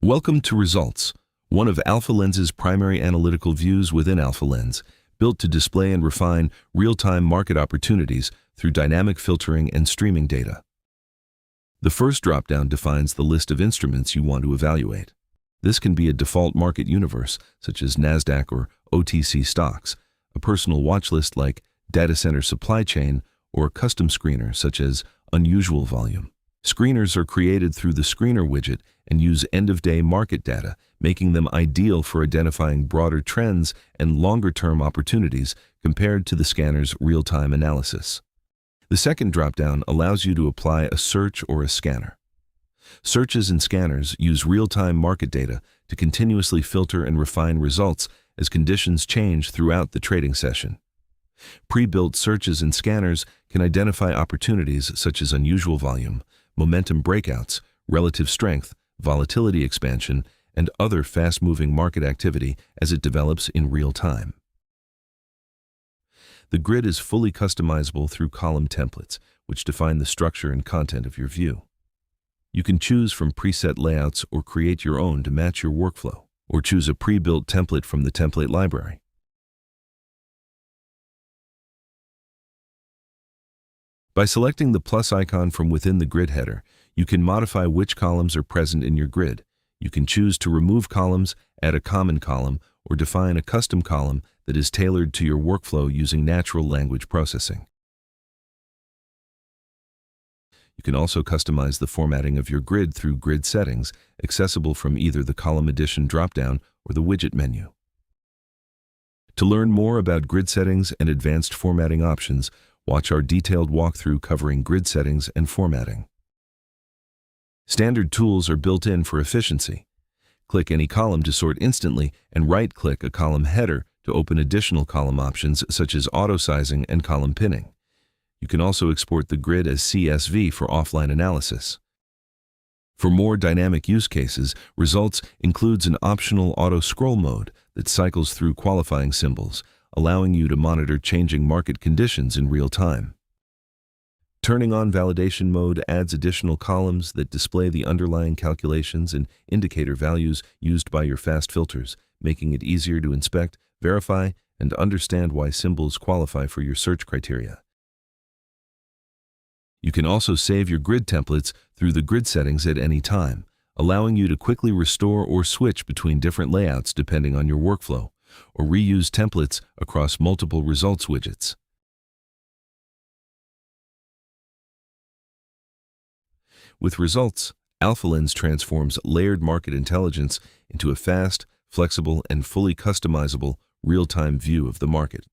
Welcome to Results, one of AlphaLens's primary analytical views within AlphaLens, built to display and refine real-time market opportunities through dynamic filtering and streaming data. The first dropdown defines the list of instruments you want to evaluate. This can be a default market universe, such as NASDAQ or OTC stocks, a personal watch list like data center supply chain, or a custom screener such as unusual volume. Screeners are created through the Screener widget and use end-of-day market data, making them ideal for identifying broader trends and longer-term opportunities compared to the scanner's real-time analysis. The second dropdown allows you to apply a search or a scanner. Searches and scanners use real-time market data to continuously filter and refine results as conditions change throughout the trading session. Pre-built searches and scanners can identify opportunities such as unusual volume, momentum breakouts, relative strength, volatility expansion, and other fast-moving market activity as it develops in real time. The grid is fully customizable through column templates, which define the structure and content of your view. You can choose from preset layouts or create your own to match your workflow, or choose a pre-built template from the template library. By selecting the plus icon from within the grid header, you can modify which columns are present in your grid. You can choose to remove columns, add a common column, or define a custom column that is tailored to your workflow using natural language processing. You can also customize the formatting of your grid through grid settings, accessible from either the Column Edition dropdown or the Widget menu. To learn more about grid settings and advanced formatting options, watch our detailed walkthrough covering grid settings and formatting. Standard tools are built in for efficiency. Click any column to sort instantly and right-click a column header to open additional column options such as auto-sizing and column pinning. You can also export the grid as CSV for offline analysis. For more dynamic use cases, Results includes an optional auto-scroll mode that cycles through qualifying symbols, allowing you to monitor changing market conditions in real time. Turning on validation mode adds additional columns that display the underlying calculations and indicator values used by your fast filters, making it easier to inspect, verify, and understand why symbols qualify for your search criteria. You can also save your grid templates through the grid settings at any time, allowing you to quickly restore or switch between different layouts depending on your workflow, or reuse templates across multiple results widgets. With Results, AlphaLens transforms layered market intelligence into a fast, flexible, and fully customizable real-time view of the market.